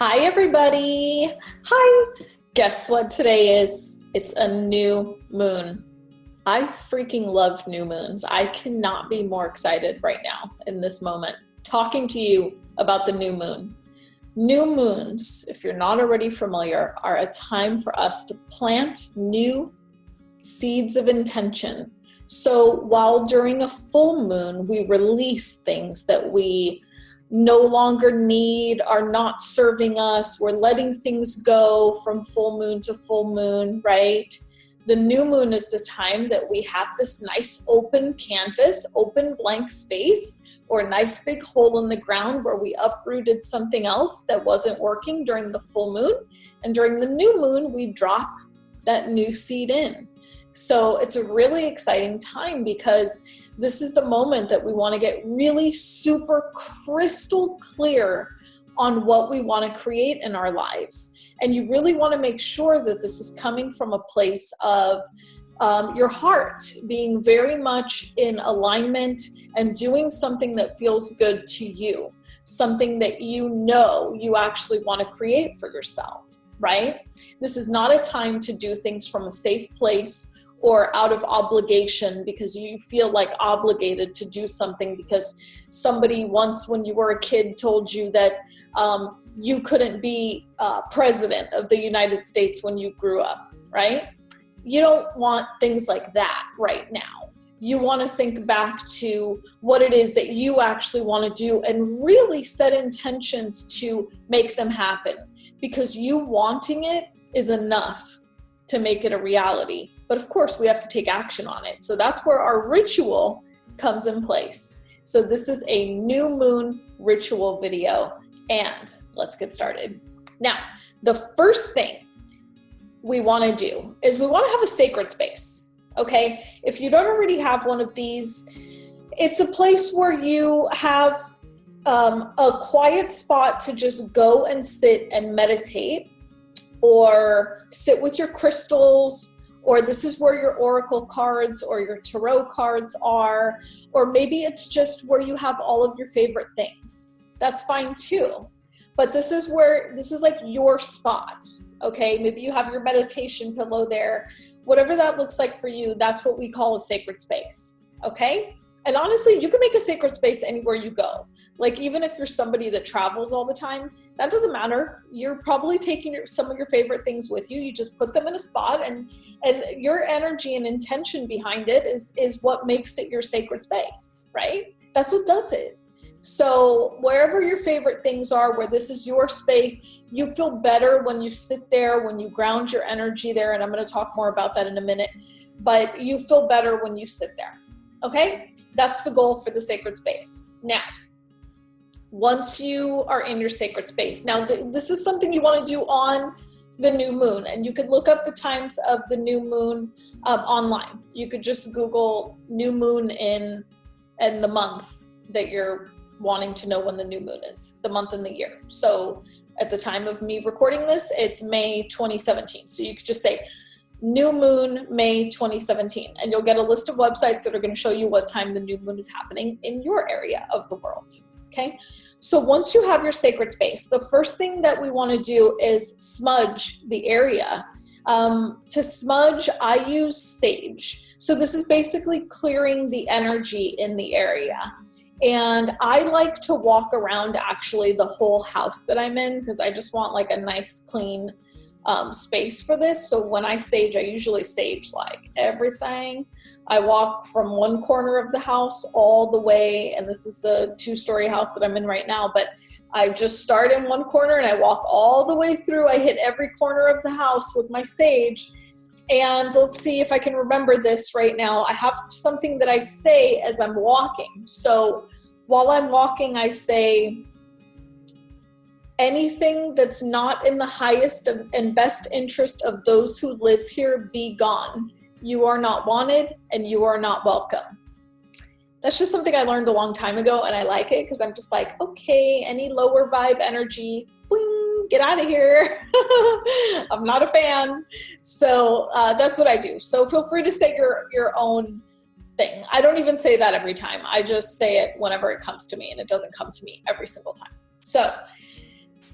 Hi, everybody. Hi. Guess what today is? It's a new moon. I freaking love new moons. I cannot be more excited right now in this moment, talking to you about the new moon. New moons, if you're not already familiar, are a time for us to plant new seeds of intention. So while during a full moon, we release things that we no longer need, are not serving us, we're letting things go from full moon to full moon, right? The new moon is the time that we have this nice open canvas, open blank space, or a nice big hole in the ground where we uprooted something else that wasn't working during the full moon. And during the new moon, we drop that new seed in. So it's a really exciting time because this is the moment that we want to get really super crystal clear on what we want to create in our lives. And you really want to make sure that this is coming from a place of your heart being very much in alignment and doing something that feels good to you, something that you actually want to create for yourself, right? This is not a time to do things from a safe place or out of obligation because you feel like obligated to do something because somebody once when you were a kid told you that you couldn't be president of the United States when you grew up, right? You don't want things like that right now. You want to think back to what it is that you actually want to do and really set intentions to make them happen, because you wanting it is enough to make it a reality. But of course, we have to take action on it. So that's where our ritual comes in place. So this is a new moon ritual video, and let's get started. Now, the first thing we want to do is we want to have a sacred space, okay? If you don't already have one of these, it's a place where you have a quiet spot to just go and sit and meditate, or sit with your crystals, or this is where your oracle cards or your tarot cards are, or maybe it's just where you have all of your favorite things. That's fine too. But this is like your spot, okay? Maybe you have your meditation pillow there. Whatever that looks like for you, that's what we call a sacred space, okay? And honestly, you can make a sacred space anywhere you go. Like even if you're somebody that travels all the time, that doesn't matter. You're probably taking some of your favorite things with you. You just put them in a spot, and your energy and intention behind it is what makes it your sacred space, right? That's what does it. So wherever your favorite things are, where this is your space, you feel better when you sit there, when you ground your energy there. And I'm going to talk more about that in a minute, but you feel better when you sit there. Okay? That's the goal for the sacred space. Now, once you are in your sacred space, now this is something you want to do on the new moon, and you could look up the times of the new moon online. You could just Google new moon in the month that you're wanting to know when the new moon is, the month and the year. So at the time of me recording this, it's May 2017. So you could just say new moon, May 2017, and you'll get a list of websites that are going to show you what time the new moon is happening in your area of the world. Okay, so once you have your sacred space, the first thing that we want to do is smudge the area. To smudge, I use sage. So this is basically clearing the energy in the area. And I like to walk around actually the whole house that I'm in, because I just want like a nice clean space for this. So when I sage, I usually sage like everything. I walk from one corner of the house all the way, and this is a 2-story house that I'm in right now, but I just start in one corner and I walk all the way through. I hit every corner of the house with my sage. And let's see if I can remember this right now. I have something that I say as I'm walking. So while I'm walking, I say, anything that's not in the highest and best interest of those who live here, be gone. You are not wanted and you are not welcome. That's just something I learned a long time ago, and I like it because I'm just like, okay, any lower vibe energy, boing, get out of here. I'm not a fan. So that's what I do. So feel free to say your own thing. I don't even say that every time. I just say it whenever it comes to me, and it doesn't come to me every single time. So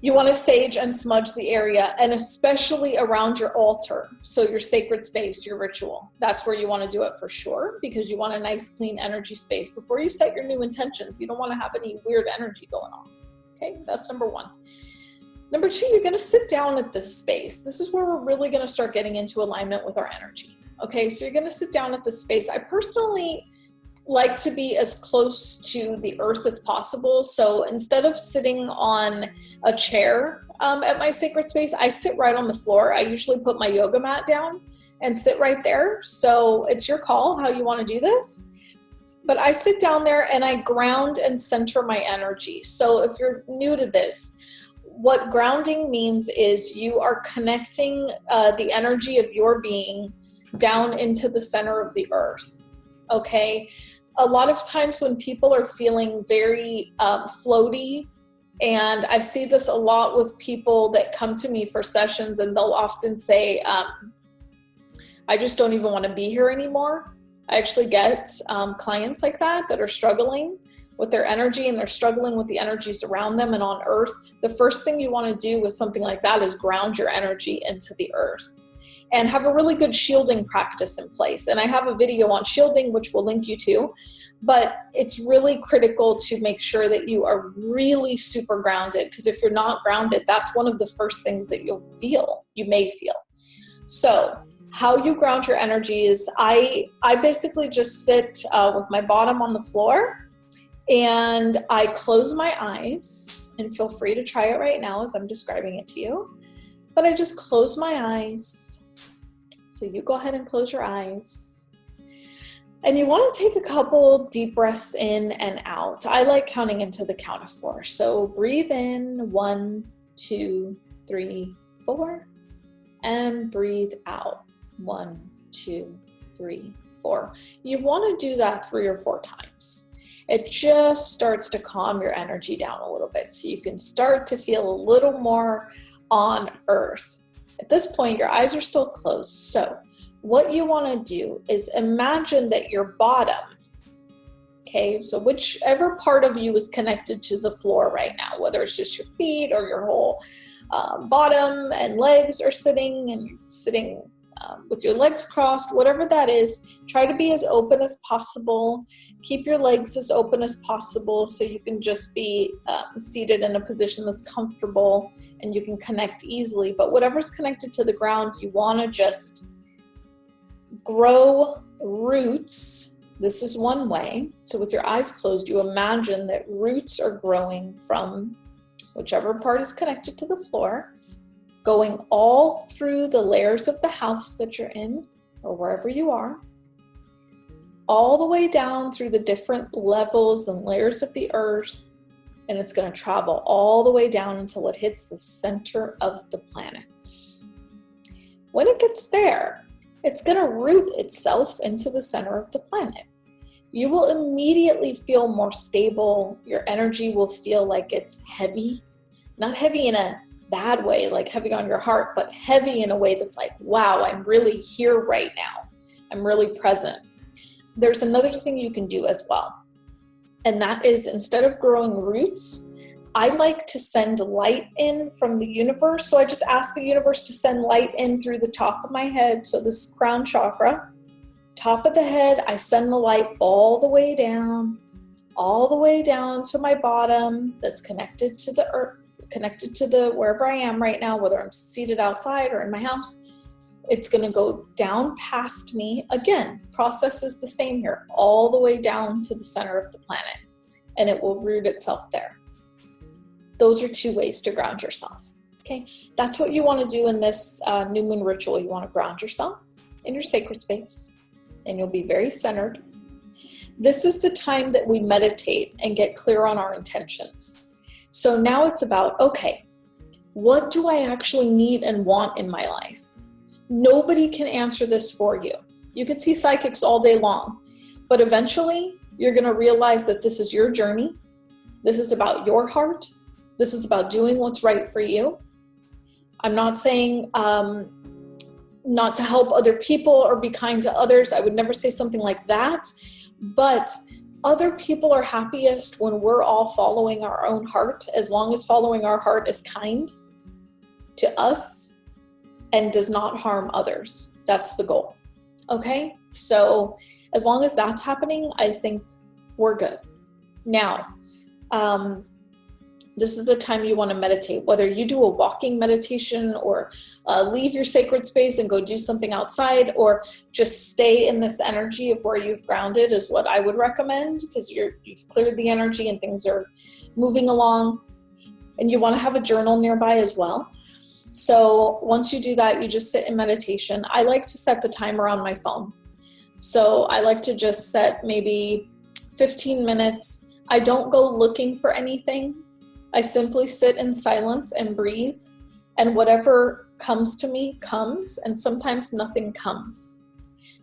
You want to sage and smudge the area, and especially around your altar. So your sacred space, your ritual. That's where you want to do it for sure, because you want a nice, clean energy space before you set your new intentions. You don't want to have any weird energy going on. Okay, that's number one. Number two, you're going to sit down at this space. This is where we're really going to start getting into alignment with our energy. Okay, so you're going to sit down at this space. I personally like to be as close to the earth as possible. So instead of sitting on a chair at my sacred space, I sit right on the floor. I usually put my yoga mat down and sit right there. So it's your call how you want to do this. But I sit down there and I ground and center my energy. So if you're new to this, what grounding means is you are connecting the energy of your being down into the center of the earth. Okay, a lot of times when people are feeling very floaty, and I see this a lot with people that come to me for sessions, and they'll often say, I just don't even want to be here anymore. I actually get clients like that are struggling with their energy, and they're struggling with the energies around them and on earth. The first thing you want to do with something like that is ground your energy into the earth. And have a really good shielding practice in place. And I have a video on shielding, which we'll link you to, but it's really critical to make sure that you are really super grounded, because if you're not grounded, that's one of the first things that you may feel. So how you ground your energy is I basically just sit with my bottom on the floor, and I close my eyes, and feel free to try it right now as I'm describing it to you. But I just close my eyes. So you go ahead and close your eyes. And you want to take a couple deep breaths in and out. I like counting into the count of 4. So breathe in 1, 2, 3, 4. And breathe out 1, 2, 3, 4. You want to do that 3 or 4 times. It just starts to calm your energy down a little bit, so you can start to feel a little more on earth. At this point, your eyes are still closed. So what you want to do is imagine that your bottom, okay, so whichever part of you is connected to the floor right now, whether it's just your feet or your whole bottom and legs are sitting, and you're sitting with your legs crossed, whatever that is, try to be as open as possible. Keep your legs as open as possible so you can just be seated in a position that's comfortable and you can connect easily. But whatever's connected to the ground, you want to just grow roots. This is one way. So with your eyes closed, you imagine that roots are growing from whichever part is connected to the floor, going all through the layers of the house that you're in, or wherever you are, all the way down through the different levels and layers of the earth, and it's going to travel all the way down until it hits the center of the planet. When it gets there, it's going to root itself into the center of the planet. You will immediately feel more stable. Your energy will feel like it's heavy, not heavy in a bad way, like heavy on your heart, but heavy in a way that's like, wow, I'm really here right now. I'm really present. There's another thing you can do as well. And that is, instead of growing roots, I like to send light in from the universe. So I just ask the universe to send light in through the top of my head. So this crown chakra, top of the head, I send the light all the way down to my bottom that's connected to the earth, connected to the wherever I am right now, whether I'm seated outside or in my house. It's going to go down past me. Again, process is the same here, all the way down to the center of the planet, and it will root itself there. Those are 2 ways to ground yourself. Okay, that's what you want to do in this new moon ritual. You want to ground yourself in your sacred space, and you'll be very centered. This is the time that we meditate and get clear on our intentions. So now it's about, okay, what do I actually need and want in my life? Nobody can answer this for you. You can see psychics all day long, but eventually you're going to realize that this is your journey. This is about your heart. This is about doing what's right for you. I'm not saying not to help other people or be kind to others. I would never say something like that. But Other people are happiest when we're all following our own heart, as long as following our heart is kind to us and does not harm others. That's the goal. Okay? So as long as that's happening, I think we're good. Now, this is the time you want to meditate, whether you do a walking meditation or leave your sacred space and go do something outside, or just stay in this energy of where you've grounded is what I would recommend, because you've cleared the energy and things are moving along. And you want to have a journal nearby as well. So once you do that, you just sit in meditation. I like to set the timer on my phone. So I like to just set maybe 15 minutes. I don't go looking for anything. I simply sit in silence and breathe, and whatever comes to me comes, and sometimes nothing comes.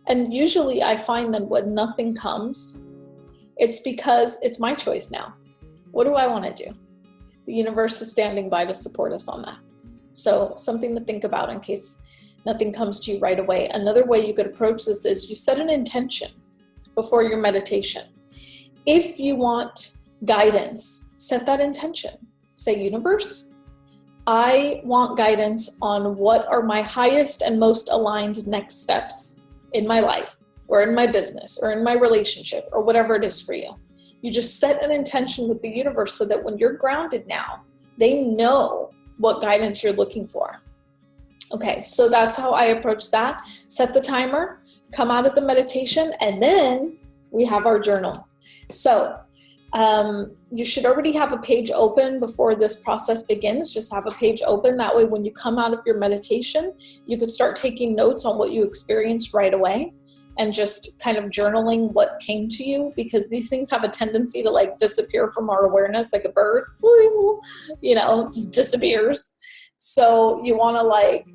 And usually I find that when nothing comes, it's because it's my choice now. What do I want to do? The universe is standing by to support us on that. So something to think about in case nothing comes to you right away. Another way you could approach this is you set an intention before your meditation. If you want guidance, set that intention. Say, universe, I want guidance on what are my highest and most aligned next steps in my life, or in my business, or in my relationship, or whatever it is for you. You just set an intention with the universe so that when you're grounded now, they know what guidance you're looking for. Okay, so that's how I approach that. Set the timer, come out of the meditation, and then we have our journal. So you should already have a page open before this process begins. Just have a page open. That way, when you come out of your meditation, you could start taking notes on what you experienced right away and just kind of journaling what came to you, because these things have a tendency to like disappear from our awareness like a bird, you know, it just disappears. So you want to like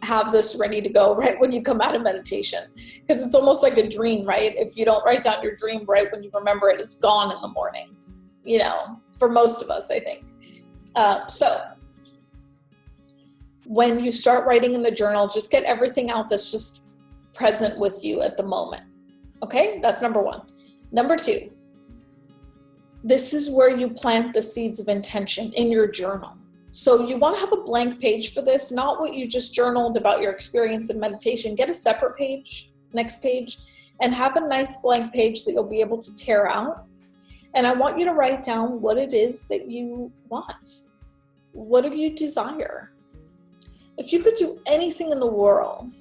have this ready to go right when you come out of meditation, because it's almost like a dream, right? If you don't write down your dream right when you remember it, it's gone in the morning, you know, for most of us, I think. So when you start writing in the journal, just get everything out that's just present with you at the moment. Okay, that's number one. Number two, this is where you plant the seeds of intention in your journal. So you want to have a blank page for this, not what you just journaled about your experience in meditation. Get a separate page, next page, and have a nice blank page that you'll be able to tear out. And I want you to write down what it is that you want. What do you desire? If you could do anything in the world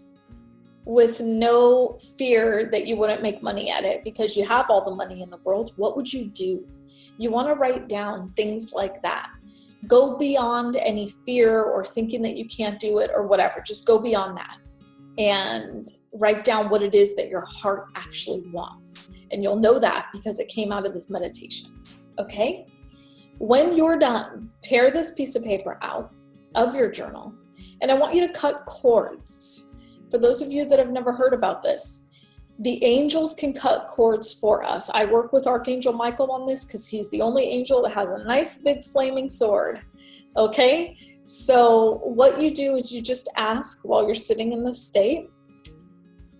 with no fear that you wouldn't make money at it because you have all the money in the world, what would you do? You want to write down things like that. Go beyond any fear or thinking that you can't do it or whatever. Just go beyond that and write down what it is that your heart actually wants. And you'll know that because it came out of this meditation. Okay? When you're done, tear this piece of paper out of your journal, and I want you to cut cords. For those of you that have never heard about this, the angels can cut cords for us. I work with Archangel Michael on this because he's the only angel that has a nice big flaming sword. Okay? So what you do is you just ask while you're sitting in this state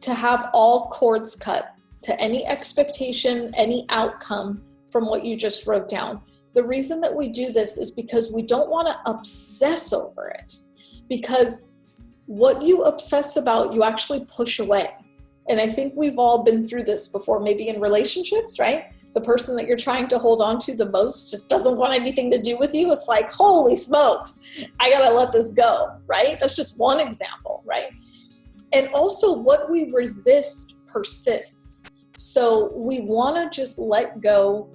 to have all cords cut to any expectation, any outcome from what you just wrote down. The reason that we do this is because we don't want to obsess over it. Because what you obsess about, you actually push away. And I think we've all been through this before, maybe in relationships, right? The person that you're trying to hold on to the most just doesn't want anything to do with you. It's like, holy smokes, I gotta let this go, right? That's just one example, right? And also what we resist persists. So we wanna just let go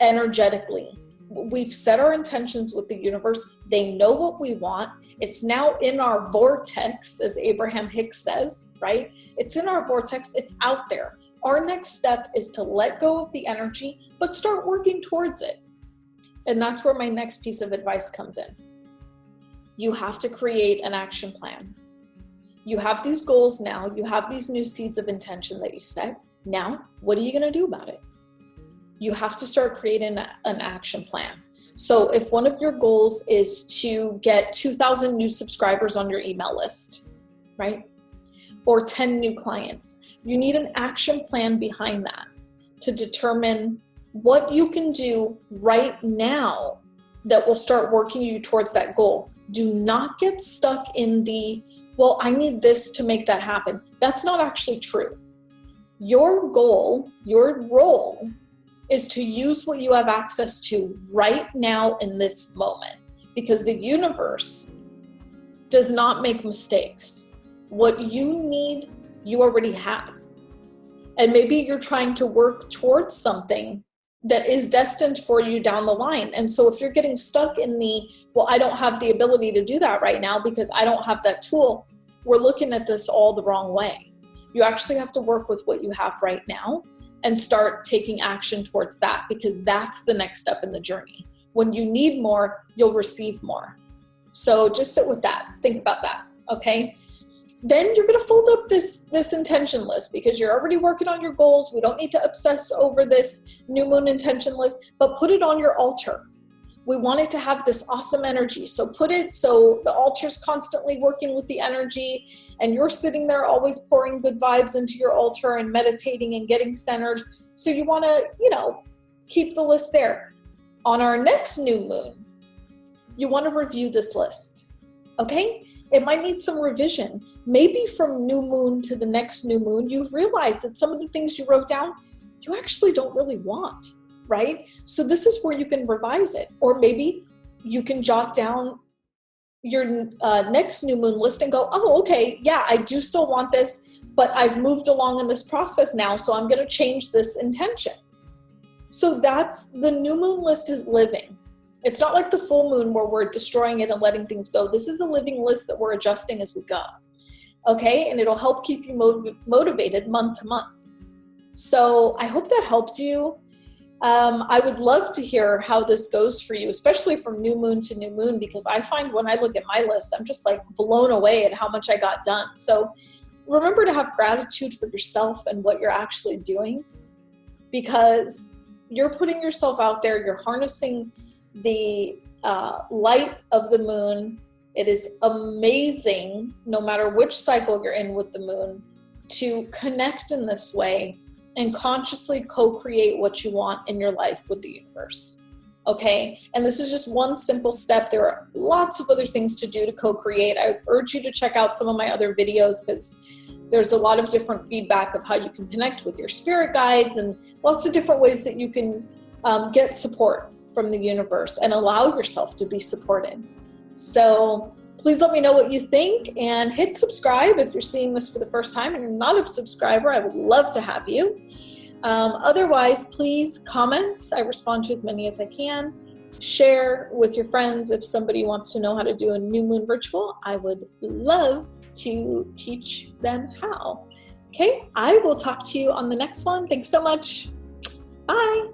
energetically. We've set our intentions with the universe. They know what we want. It's now in our vortex, as Abraham Hicks says, right? It's in our vortex. It's out there. Our next step is to let go of the energy, but start working towards it. And that's where my next piece of advice comes in. You have to create an action plan. You have these goals now. You have these new seeds of intention that you set. Now, what are you going to do about it? You have to start creating an action plan. So if one of your goals is to get 2,000 new subscribers on your email list, right? Or 10 new clients, you need an action plan behind that. to determine what you can do right now that will start working you towards that goal. Do not get stuck in the, well, I need this to make that happen. That's not actually true. Your goal, your role is to use what you have access to right now in this moment, because the universe does not make mistakes. What you need, you already have. And maybe you're trying to work towards something that is destined for you down the line. And so if you're getting stuck in the, well, I don't have the ability to do that right now because I don't have that tool, we're looking at this all the wrong way. You actually have to work with what you have right now and start taking action towards that, because that's the next step in the journey. When you need more, you'll receive more. So just sit with that. Think about that, okay? Then you're going to fold up this intention list, because you're already working on your goals. We don't need to obsess over this new moon intention list, but put it on your altar. We want it to have this awesome energy. So put it so the altar's constantly working with the energy, and you're sitting there always pouring good vibes into your altar and meditating and getting centered. So you want to, keep the list there. On our next new moon, you want to review this list, okay? It might need some revision. Maybe from new moon to the next new moon, you've realized that some of the things you wrote down, you actually don't really want, right? So this is where you can revise it. Or maybe you can jot down your next new moon list and go, oh, okay, yeah, I do still want this, but I've moved along in this process now, so I'm going to change this intention. So that's, the new moon list is living. It's not like the full moon where we're destroying it and letting things go. This is a living list that we're adjusting as we go, okay? And it'll help keep you motivated month to month. So I hope that helped you. I would love to hear how this goes for you, especially from new moon to new moon, because I find when I look at my list, I'm just like blown away at how much I got done. So remember to have gratitude for yourself and what you're actually doing, because you're putting yourself out there, you're harnessing the light of the moon. It is amazing, no matter which cycle you're in with the moon, to connect in this way and consciously co-create what you want in your life with the universe, okay? And this is just one simple step. There are lots of other things to do to co-create. I urge you to check out some of my other videos, because there's a lot of different feedback of how you can connect with your spirit guides and lots of different ways that you can get support from the universe and allow yourself to be supported. So please let me know what you think, and hit subscribe if you're seeing this for the first time and you're not a subscriber. I would love to have you. Otherwise, please comment. I respond to as many as I can. Share with your friends. If somebody wants to know how to do a new moon ritual, I would love to teach them how. Okay, I will talk to you on the next one. Thanks so much. Bye.